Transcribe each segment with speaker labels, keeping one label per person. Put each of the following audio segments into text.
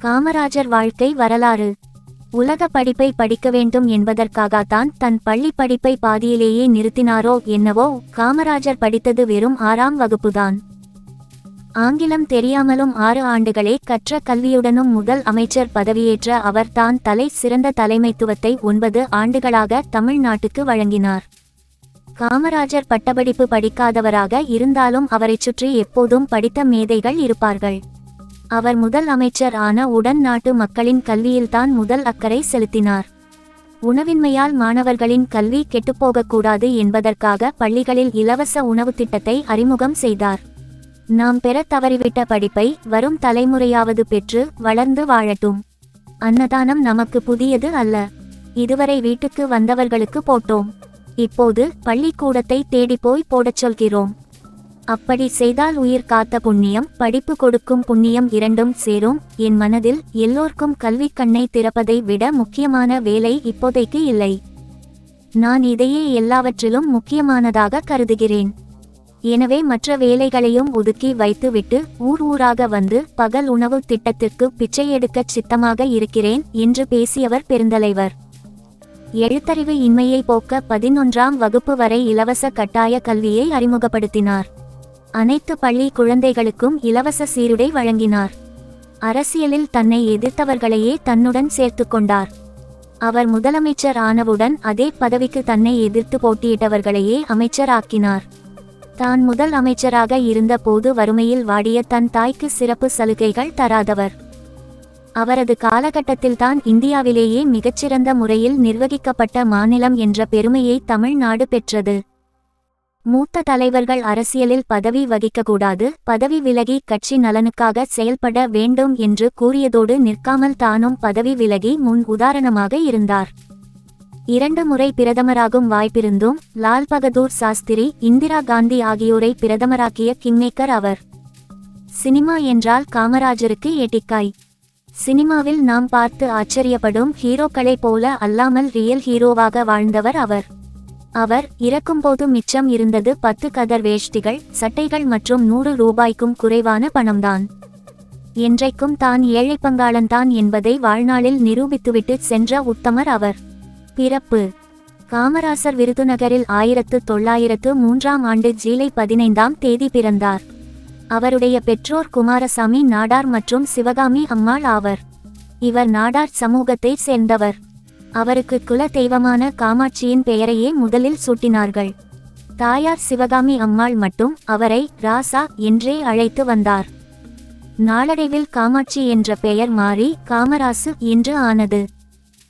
Speaker 1: காமராஜர் வாழ்க்கை வரலாறு. உலக படிப்பை படிக்க வேண்டும் என்பதற்காகத்தான் தன் பள்ளி படிப்பை பாதியிலேயே நிறுத்தினாரோ என்னவோ. காமராஜர் படித்தது வெறும் 6ஆம் வகுப்புதான். ஆங்கிலம் தெரியாமலும் 6 ஆண்டுகளே கற்ற கல்வியுடனும் முதல் அமைச்சர் பதவியேற்ற அவர் தான் தலை சிறந்த தலைமைத்துவத்தை 9 ஆண்டுகளாக தமிழ்நாட்டுக்கு வழங்கினார். காமராஜர் பட்டப்படிப்பு படிக்காதவராக இருந்தாலும் அவரைச் சுற்றி எப்போதும் படித்த மேதைகள் இருப்பார்கள். அவர் முதல் அமைச்சர் ஆன உடன் நாட்டு மக்களின் கல்வியில்தான் முதல் அக்கறை செலுத்தினார். உணவின்மையால் மாணவர்களின் கல்வி கெட்டுப்போகக்கூடாது என்பதற்காக பள்ளிகளில் இலவச உணவு திட்டத்தை அறிமுகம் செய்தார். நாம் பெற தவறிவிட்ட படிப்பை வரும் தலைமுறையாவது பெற்று வளர்ந்து வாழட்டும். அன்னதானம் நமக்கு புதியது அல்ல. இதுவரை வீட்டுக்கு வந்தவர்களுக்கு போட்டோம். இப்போது பள்ளிக்கூடத்தை தேடிப்போய் போடச் சொல்கிறோம். அப்படி செய்தால் உயிர் காத்த புண்ணியம், படிப்பு கொடுக்கும் புண்ணியம் இரண்டும் சேரும். என் மனதில் எல்லோர்க்கும் கல்வி கண்ணை திறப்பதை விட முக்கியமான வேலை இப்போதைக்கு இல்லை. நான் இதையே எல்லாவற்றிலும் முக்கியமானதாக கருதுகிறேன். எனவே மற்ற வேலைகளையும் ஒதுக்கி வைத்துவிட்டு ஊர் ஊராக வந்து பகல் உணவு திட்டத்திற்கு பிச்சை எடுக்கச் சித்தமாக இருக்கிறேன் என்று பேசியவர் பெருந்தலைவர். எழுத்தறிவு இன்மையை போக்க 11ஆம் வகுப்பு வரை இலவச கட்டாய கல்வியை அறிமுகப்படுத்தினார். அனைத்து பள்ளி குழந்தைகளுக்கும் இலவச சீருடை வழங்கினார். அரசியலில் தன்னை எதிர்த்தவர்களையே தன்னுடன் சேர்த்து கொண்டார். அவர் முதலமைச்சர் ஆனவுடன் அதே பதவிக்கு தன்னை எதிர்த்து போட்டியிட்டவர்களையே அமைச்சர் ஆக்கினார். தான் முதல் அமைச்சராக இருந்த போது வறுமையில் வாடிய தன் தாய்க்கு சிறப்பு சலுகைகள் தராதவர். அவரது காலகட்டத்தில்தான் இந்தியாவிலேயே மிகச்சிறந்த முறையில் நிர்வகிக்கப்பட்ட மாநிலம் என்ற பெருமையை தமிழ்நாடு பெற்றது. மூத்த தலைவர்கள் அரசியலில் பதவி வகிக்கக்கூடாது, பதவி விலகி கட்சி நலனுக்காக செயல்பட வேண்டும் என்று கூறியதோடு நிற்காமல் தானும் பதவி விலகி முன் உதாரணமாக இருந்தார். 2 முறை பிரதமராகும் வாய்ப்பிருந்தும் லால் பகதூர் சாஸ்திரி, இந்திரா காந்தி ஆகியோரை பிரதமராக்கிய கிங்மேக்கர் அவர். சினிமா என்றால் காமராஜருக்கு ஏட்டிக்காய். சினிமாவில் நாம் பார்த்து ஆச்சரியப்படும் ஹீரோக்களைப் போல அல்லாமல் ரியல் ஹீரோவாக வாழ்ந்தவர் அவர். அவர் இறக்கும்போது மிச்சம் இருந்தது 10 கதர் வேஷ்டிகள், சட்டைகள் மற்றும் 100 ரூபாய்க்கும் குறைவான பணம்தான். என்றைக்கும் தான் ஏழை பங்காளன்தான் என்பதை வாழ்நாளில் நிரூபித்துவிட்டு சென்ற உத்தமர் அவர். பிறப்பு: காமராசர் விருதுநகரில் 1903ஆம் ஆண்டு ஜூலை 15ஆம் தேதி பிறந்தார். அவருடைய பெற்றோர் குமாரசாமி நாடார் மற்றும் சிவகாமி அம்மாள் ஆவர். இவர் நாடார் சமூகத்தை சேர்ந்தவர். அவருக்கு குல தெய்வமான காமாட்சியின் பெயரையே முதலில் சூட்டினார்கள். தாயார் சிவகாமி அம்மாள் மட்டும் அவரை ராசா என்றே அழைத்து வந்தார். நாளடைவில் காமாட்சி என்ற பெயர் மாறி காமராசு என்று ஆனது.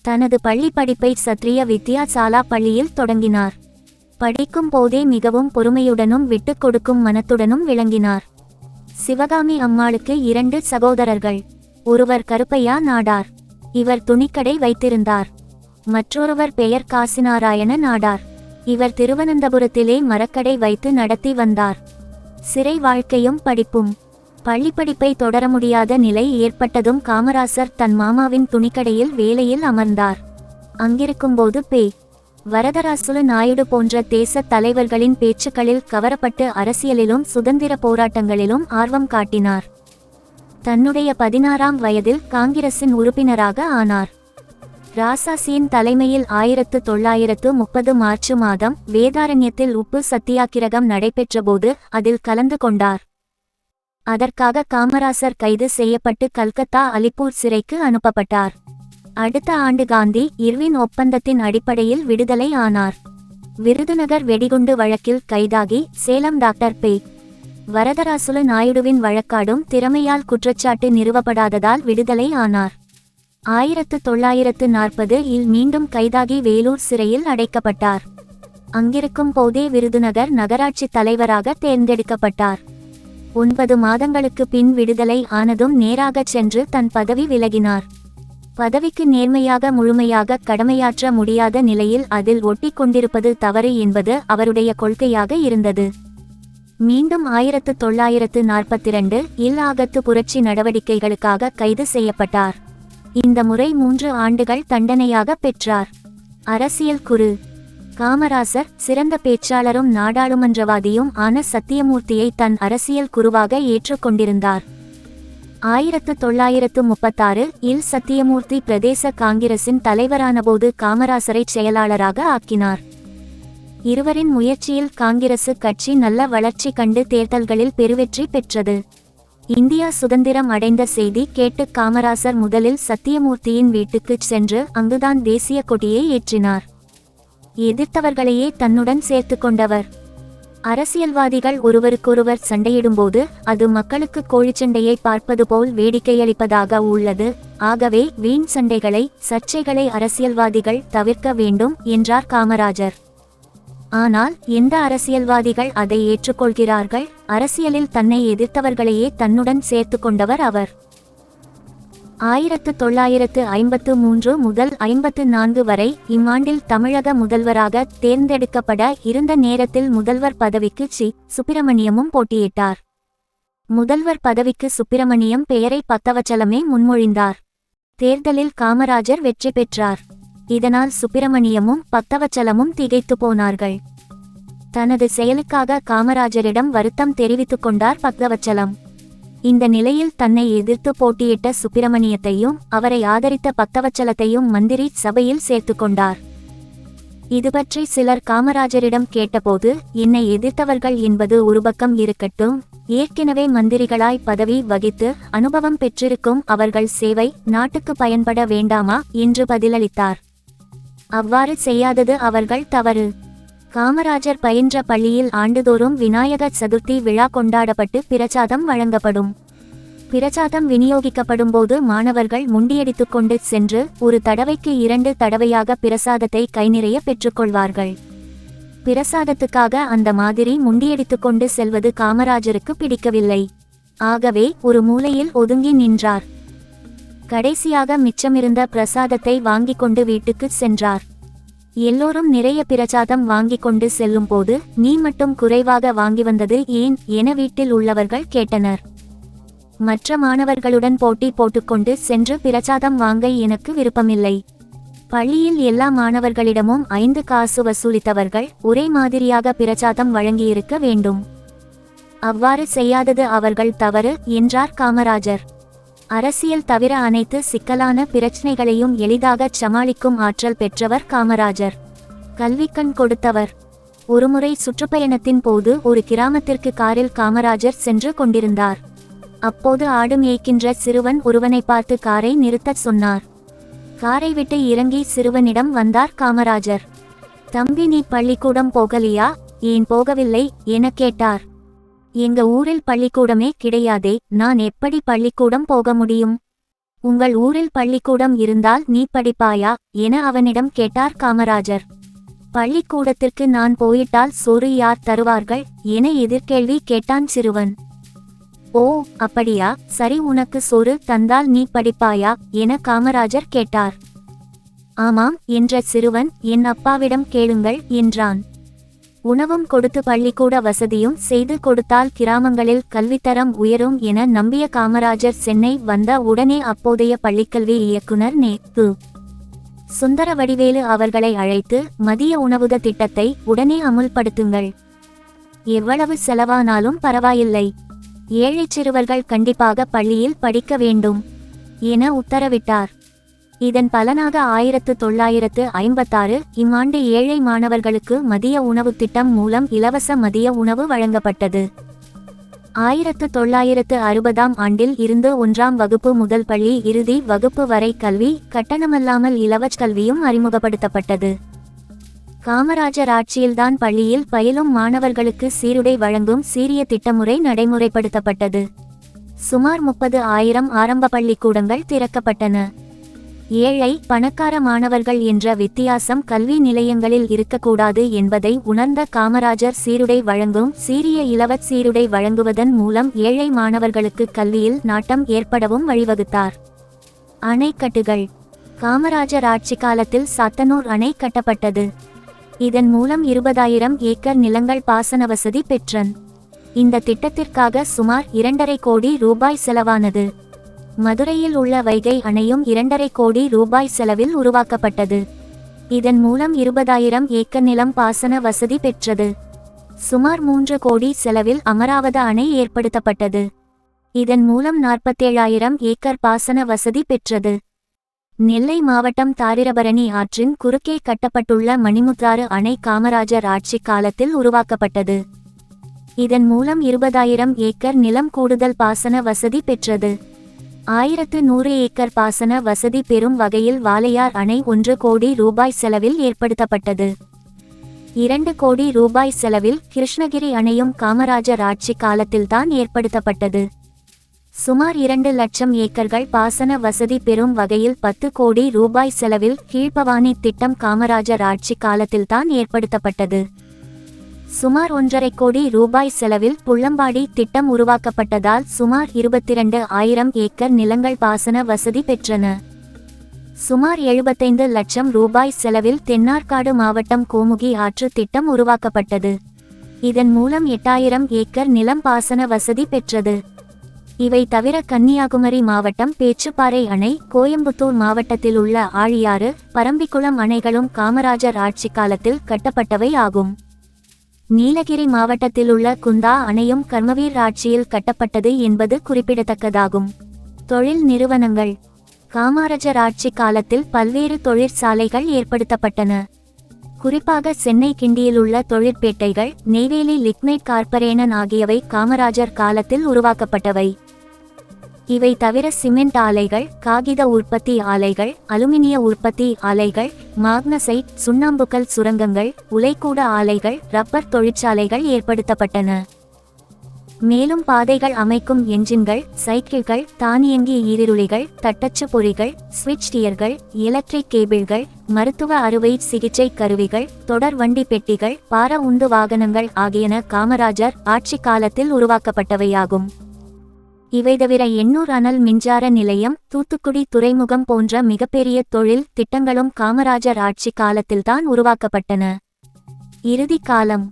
Speaker 1: தனது பள்ளி படிப்பை சத்ரிய வித்யாசாலா பள்ளியில் தொடங்கினார். படிக்கும் போதே மிகவும் பொறுமையுடனும் விட்டு கொடுக்கும் மனத்துடனும் விளங்கினார். சிவகாமி அம்மாளுக்கு 2 சகோதரர்கள். ஒருவர் கருப்பையா நாடார், இவர் துணிக்கடை வைத்திருந்தார். மற்றொருவர் பெயர் காசிநாராயண நாடார். இவர் திருவனந்தபுரத்திலே மரக்கடை வைத்து நடத்தி வந்தார். சிறை வாழ்க்கையும் படிப்பும். பள்ளிப்படிப்பை தொடர முடியாத நிலை ஏற்பட்டதும் காமராசர் தன் மாமாவின் துணிக்கடையில் வேலையில் அமர்ந்தார். அங்கிருக்கும்போது வரதராசுலு நாயுடு போன்ற தேச தலைவர்களின் பேச்சுக்களில் கவரப்பட்டு அரசியலிலும் சுதந்திர போராட்டங்களிலும் ஆர்வம் காட்டினார். தன்னுடைய 16ஆம் வயதில் காங்கிரசின் உறுப்பினராக ஆனார். ராசாசியின் தலைமையில் 1930 மார்ச் மாதம் வேதாரண்யத்தில் உப்பு சத்தியாகிரகம் நடைபெற்றபோது அதில் கலந்து கொண்டார். அதற்காக காமராசர் கைது செய்யப்பட்டு கல்கத்தா அலிப்பூர் சிறைக்கு அனுப்பப்பட்டார். அடுத்த ஆண்டு காந்தி இர்வின் ஒப்பந்தத்தின் அடிப்படையில் விடுதலை ஆனார். விருதுநகர் வெடிகுண்டு வழக்கில் கைதாகி சேலம் டாக்டர் வரதராசுலு நாயுடுவின் வழக்காடும் திறமையால் குற்றச்சாட்டு நிறுவப்படாததால் விடுதலை ஆனார். 1940 இல் மீண்டும் கைதாகி வேலூர் சிறையில் அடைக்கப்பட்டார். அங்கிருக்கும் போதே விருதுநகர் நகராட்சி தலைவராக தேர்ந்தெடுக்கப்பட்டார். 9 மாதங்களுக்கு பின் விடுதலை ஆனதும் நேராக சென்று தன் பதவி விலகினார். பதவிக்கு நேர்மையாக முழுமையாக கடமையாற்ற முடியாத நிலையில் அதில் ஒட்டி கொண்டிருப்பது தவறு என்பது அவருடைய கொள்கையாக இருந்தது. மீண்டும் 1942 இல் ஆகத்து புரட்சி நடவடிக்கைகளுக்காக கைது செய்யப்பட்டார். இந்த முறை 3 ஆண்டுகள் தண்டனையாக பெற்றார். அரசியல் குரு: காமராசர் சிறந்த பேச்சாளரும் நாடாளுமன்றவாதியும் ஆன சத்தியமூர்த்தியை தன் அரசியல் குருவாக ஏற்றுக்கொண்டிருந்தார். 1936 இல் சத்தியமூர்த்தி பிரதேச காங்கிரசின் தலைவரானபோது காமராசரை செயலாளராக ஆக்கினார். இருவரின் முயற்சியில் காங்கிரசு கட்சி நல்ல வளர்ச்சி கண்டு தேர்தல்களில் பெருவெற்றி பெற்றது. இந்தியா சுதந்திரம் அடைந்த செய்தி கேட்டு காமராசர் முதலில் சத்தியமூர்த்தியின் வீட்டுக்குச் சென்று அங்குதான் தேசிய கொடியை ஏற்றினார். எதிர்த்தவர்களையே தன்னுடன் சேர்த்து கொண்டவர். அரசியல்வாதிகள் ஒருவருக்கொருவர் சண்டையிடும்போது அது மக்களுக்கு கோழிச்சண்டையை பார்ப்பது போல் வேடிக்கையளிப்பதாக உள்ளது. ஆகவே வீண் சண்டைகளை, சர்ச்சைகளை அரசியல்வாதிகள் தவிர்க்க வேண்டும் என்றார் காமராஜர். ஆனால் எந்த அரசியல்வாதிகள் அதை ஏற்றுக்கொள்கிறார்கள்? அரசியலில் தன்னை எதிர்த்தவர்களையே தன்னுடன் சேர்த்து கொண்டவர் அவர். 1953 முதல் 54 வரை இம்மாண்டில் தமிழக முதல்வராக தேர்ந்தெடுக்கப்பட இருந்த நேரத்தில் முதல்வர் பதவிக்கு சுப்பிரமணியமும் போட்டியிட்டார். முதல்வர் பதவிக்கு சுப்பிரமணியம் பெயரை பக்தவச்சலமே முன்மொழிந்தார். தேர்தலில் காமராஜர் வெற்றி பெற்றார். இதனால் சுப்பிரமணியமும் பக்தவச்சலமும் திகைத்து போனார்கள். தனது செயலுக்காக காமராஜரிடம் வருத்தம் தெரிவித்துக் கொண்டார் பக்தவச்சலம். இந்த நிலையில் தன்னை எதிர்த்து போட்டியிட்ட சுப்பிரமணியத்தையும் அவரை ஆதரித்த பக்தவச்சலத்தையும் மந்திரி சபையில் சேர்த்து கொண்டார். இதுபற்றி சிலர் காமராஜரிடம் கேட்டபோது, என்னை எதிர்த்தவர்கள் என்பது ஒரு பக்கம் இருக்கட்டும், ஏற்கனவே மந்திரிகளாய் பதவி வகித்து அனுபவம் பெற்றிருக்கும் அவர்கள் சேவை நாட்டுக்கு பயன்பட வேண்டாமா என்று பதிலளித்தார். அவ்வாறு செய்யாதது அவர்கள் தவறு. காமராஜர் பயின்ற பள்ளியில் ஆண்டுதோறும் விநாயக சதுர்த்தி விழா கொண்டாடப்பட்டு பிரசாதம் வழங்கப்படும். பிரசாதம் விநியோகிக்கப்படும் போது மாணவர்கள் முண்டியடித்துக் கொண்டு சென்று ஒரு தடவைக்கு 2 தடவையாக பிரசாதத்தை கைநிறைய பெற்றுக்கொள்வார்கள். பிரசாதத்துக்காக அந்த மாதிரி முண்டியடித்துக் கொண்டு செல்வது காமராஜருக்கு பிடிக்கவில்லை. ஆகவே ஒரு மூலையில் ஒதுங்கி நின்றார். கடைசியாக மிச்சமிருந்த பிரசாதத்தை வாங்கிக் கொண்டு வீட்டுக்கு சென்றார். எல்லோரும் நிறைய பிரசாதம் வாங்கிக் கொண்டு செல்லும் போது, நீ மட்டும் குறைவாக வாங்கி வந்தது ஏன் என வீட்டில் உள்ளவர்கள் கேட்டனர். மற்ற மாணவர்களுடன் போட்டி போட்டுக்கொண்டு சென்று பிரசாதம் வாங்க எனக்கு விருப்பமில்லை. பள்ளியில் எல்லா மாணவர்களிடமும் 5 காசு வசூலித்தவர்கள் ஒரே மாதிரியாக பிரசாதம் வழங்கியிருக்க வேண்டும். அவ்வாறு செய்யாதது அவர்கள் தவறு என்றார் காமராஜர். அரசியல் தவிர அனைத்து சிக்கலான பிரச்சனைகளையும் எளிதாக சமாளிக்கும் ஆற்றல் பெற்றவர் காமராஜர். கல்விக்கண் கொடுத்தவர். ஒருமுறை சுற்றுப்பயணத்தின் போது ஒரு கிராமத்திற்கு காரில் காமராஜர் சென்று கொண்டிருந்தார். அப்போது ஆடு மேய்க்கின்ற சிறுவன் ஒருவனை பார்த்து காரை நிறுத்தச் சொன்னார். காரை விட்டு இறங்கி சிறுவனிடம் வந்தார் காமராஜர். தம்பி, நீ பள்ளிக்கூடம் போகலையா? ஏன் போகவில்லை என கேட்டார். எங்க ஊரில் பள்ளிக்கூடமே கிடையாதே, நான் எப்படி பள்ளிக்கூடம் போக முடியும்? உங்கள் ஊரில் பள்ளிக்கூடம் இருந்தால் நீ படிப்பாயா என அவனிடம் கேட்டார் காமராஜர். பள்ளிக்கூடத்திற்கு நான் போயிட்டால் சோறு யார் தருவார்கள் என எதிர்கேள்வி கேட்டான் சிறுவன். ஓ அப்படியா, சரி, உனக்கு சோறு தந்தால் நீ படிப்பாயா என காமராஜர் கேட்டார். ஆமாம் என்ற சிறுவன், என் அப்பாவிடம் கேளுங்கள் என்றான். உணவும் கொடுத்து பள்ளிக்கூட வசதியும் செய்து கொடுத்தால் கிராமங்களில் கல்வித்தரம் உயரும் என நம்பிய காமராஜர் சென்னை வந்த உடனே அப்போதைய பள்ளிக்கல்வி இயக்குனர் நே.து. சுந்தரவடிவேலு அவர்களை அழைத்து, மதிய உணவுத திட்டத்தை உடனே அமுல்படுத்துங்கள். எவ்வளவு செலவானாலும் பரவாயில்லை, ஏழை சிறுவர்கள் கண்டிப்பாக பள்ளியில் படிக்க வேண்டும் என உத்தரவிட்டார். இதன் பலனாக 1956 இம்மாண்டு ஏழை மாணவர்களுக்கு மதிய உணவு திட்டம் மூலம் இலவச மதிய உணவு வழங்கப்பட்டது. 1960 ஆண்டில் இருந்து 1ஆம் வகுப்பு முதல் பள்ளி இறுதி வகுப்பு வரை கல்வி கட்டணமில்லாமல் இலவச கல்வியும் அறிமுகப்படுத்தப்பட்டது. காமராஜர் ஆட்சியில்தான் பள்ளியில் பயிலும் மாணவர்களுக்கு சீருடை வழங்கும் சீரிய திட்டமுறை நடைமுறைப்படுத்தப்பட்டது. சுமார் 30,000 ஆரம்ப பள்ளிக்கூடங்கள் திறக்கப்பட்டன. ஏழை பணக்கார மாணவர்கள் என்ற வித்தியாசம் கல்வி நிலையங்களில் இருக்கக்கூடாது என்பதை உணர்ந்த காமராஜர் சீருடை வழங்கும் சீரிய இலவச சீருடை வழங்குவதன் மூலம் ஏழை மாணவர்களுக்கு கல்வியில் நாட்டம் ஏற்படவும் வழிவகுத்தார். அணைக்கட்டுகள். காமராஜர் ஆட்சி காலத்தில் சாத்தனூர் அணை கட்டப்பட்டது. இதன் மூலம் 20,000 ஏக்கர் நிலங்கள் பாசன வசதி பெற்றன. இந்த திட்டத்திற்காக சுமார் 2.5 கோடி ரூபாய் செலவானது. மதுரையில் உள்ள வைகை அணையும் 2.5 கோடி ரூபாய் செலவில் உருவாக்கப்பட்டது. இதன் மூலம் 20,000 ஏக்கர் நிலம் பாசன வசதி பெற்றது. சுமார் 3 கோடி செலவில் அமராவதி அணை ஏற்படுத்தப்பட்டது. இதன் மூலம் 47,000 ஏக்கர் பாசன வசதி பெற்றது. நெல்லை மாவட்டம் தாமிரபரணி ஆற்றின் குறுக்கே கட்டப்பட்டுள்ள மணிமுத்தாறு அணை காமராஜர் ஆட்சி காலத்தில் உருவாக்கப்பட்டது. இதன் மூலம் 20,000 ஏக்கர் நிலம் கூடுதல் பாசன வசதி பெற்றது. 1100 ஏக்கர் பாசன வசதி பெறும் வகையில் வாளையார் அணை 1 கோடி ரூபாய் செலவில் ஏற்படுத்தப்பட்டது. 2 கோடி ரூபாய் செலவில் கிருஷ்ணகிரி அணையும் காமராஜர் ஆட்சி காலத்தில்தான் ஏற்படுத்தப்பட்டது. சுமார் 2 லட்சம் ஏக்கர்கள் பாசன வசதி பெறும் வகையில் 10 கோடி ரூபாய் செலவில் கீழ்பவானி திட்டம் காமராஜர் ஆட்சி காலத்தில்தான் ஏற்படுத்தப்பட்டது. சுமார் 1.5 கோடி ரூபாய் செலவில் புள்ளம்பாடி திட்டம் உருவாக்கப்பட்டதால் சுமார் 22,000 ஏக்கர் நிலங்கள் பாசன வசதி பெற்றன. சுமார் 75 லட்சம் ரூபாய் செலவில் தென்னார்காடு மாவட்டம் கோமுகி ஆற்று திட்டம் உருவாக்கப்பட்டது. இதன் மூலம் 8,000 ஏக்கர் நிலம் பாசன வசதி பெற்றது. இவை தவிர கன்னியாகுமரி மாவட்டம் பேச்சுப்பாறை அணை, கோயம்புத்தூர் மாவட்டத்தில் உள்ள ஆழியாறு, பரம்பிக்குளம் அணைகளும் காமராஜர் ஆட்சி காலத்தில் கட்டப்பட்டவை ஆகும். நீலகிரி மாவட்டத்தில் உள்ள குந்தா அணையும் கர்மவீர் ஆட்சியில் கட்டப்பட்டது என்பது குறிப்பிடத்தக்கதாகும். தொழில் நிறுவனங்கள். காமராஜர் ஆட்சி காலத்தில் பல்வேறு தொழிற்சாலைகள் ஏற்படுத்தப்பட்டன. குறிப்பாக சென்னை கிண்டியில் உள்ள தொழிற்பேட்டைகள், நெய்வேலி லிக்னைட் கார்ப்பரேஷன் ஆகியவை காமராஜர் காலத்தில் உருவாக்கப்பட்டவை. இவை தவிர சிமெண்ட் ஆலைகள், காகித உற்பத்தி ஆலைகள், அலுமினிய உற்பத்தி ஆலைகள், மாக்னசைட், சுண்ணாம்புக்கல் சுரங்கங்கள், உலைக்கூட ஆலைகள், ரப்பர் தொழிற்சாலைகள் ஏற்படுத்தப்பட்டன. மேலும் பாதைகள் அமைக்கும் என்ஜின்கள், சைக்கிள்கள், தானியங்கி ஈருளிகள், தட்டச்சு பொறிகள், ஸ்விட்ச் கியர்கள், எலக்ட்ரிக் கேபிள்கள், மருத்துவ அறுவை சிகிச்சை கருவிகள், தொடர் வண்டி பெட்டிகள், பார உந்து வாகனங்கள் ஆகியன காமராஜர் ஆட்சி காலத்தில் உருவாக்கப்பட்டவையாகும். இவை தவிர எண்ணூர் அனல் மின்சார நிலையம், தூத்துக்குடி துறைமுகம் போன்ற மிகப்பெரிய தொழில் திட்டங்களும் காமராஜர் ஆட்சி காலத்தில்தான் உருவாக்கப்பட்டன. இறுதி காலம்.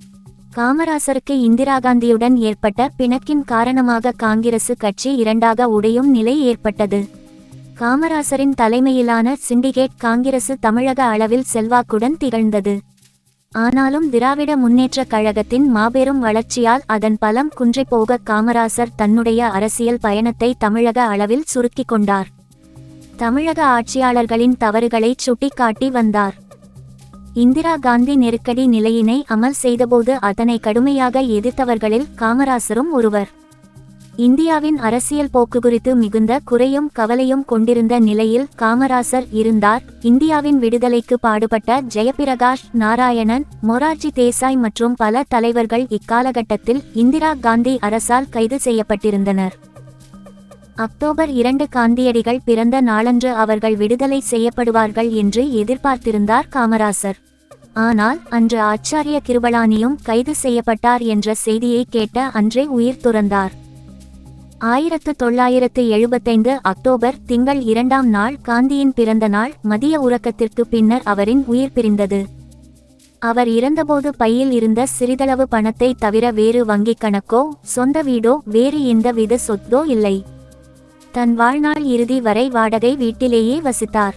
Speaker 1: காமராசருக்கு இந்திரா காந்தியுடன் ஏற்பட்ட பிணக்கின் காரணமாக காங்கிரசு கட்சி இரண்டாக உடையும் நிலை ஏற்பட்டது. காமராசரின் தலைமையிலான சிண்டிகேட் காங்கிரசு தமிழக அளவில் செல்வாக்குடன் திகழ்ந்தது. ஆனாலும் திராவிட முன்னேற்ற கழகத்தின் மாபெரும் வளர்ச்சியால் அதன் பலம் குன்றிப்போக காமராசர் தன்னுடைய அரசியல் பயணத்தை தமிழக அளவில் சுருக்கிக் கொண்டார். தமிழக ஆட்சியாளர்களின் தவறுகளை சுட்டிக்காட்டி வந்தார். இந்திரா காந்தி நெருக்கடி நிலையினை அமல் செய்தபோது அதனை கடுமையாக எதிர்த்தவர்களில் காமராசரும் ஒருவர். இந்தியாவின் அரசியல் போக்கு குறித்து மிகுந்த குறையும் கவலையும் கொண்டிருந்த நிலையில் காமராசர் இருந்தார். இந்தியாவின் விடுதலைக்கு பாடுபட்ட ஜெயபிரகாஷ் நாராயணன், மொரார்ஜி தேசாய் மற்றும் பல தலைவர்கள் இக்காலகட்டத்தில் இந்திரா காந்தி அரசால் கைது செய்யப்பட்டிருந்தனர். அக்டோபர் 2 காந்தியடிகள் பிறந்த நாளன்று அவர்கள் விடுதலை செய்யப்படுவார்கள் என்று எதிர்பார்த்திருந்தார் காமராசர். ஆனால் அன்று ஆச்சாரிய கிருபளானியும் கைது செய்யப்பட்டார் என்ற செய்தியை கேட்ட அன்றே உயிர் துறந்தார். 1975 அக்டோபர் திங்கள் 2ஆம் நாள் காந்தியின் பிறந்த நாள். மதிய உறக்கத்திற்கு பின்னர் அவரின் உயிர் பிரிந்தது. அவர் இறந்தபோது பையில் இருந்த சிறிதளவு பணத்தை தவிர வேறு வங்கிக் கணக்கோ, சொந்த வீடோ, வேறு எந்தவித சொத்தோ இல்லை. தன் வாழ்நாள் இறுதி வரை வாடகை வீட்டிலேயே வசித்தார்.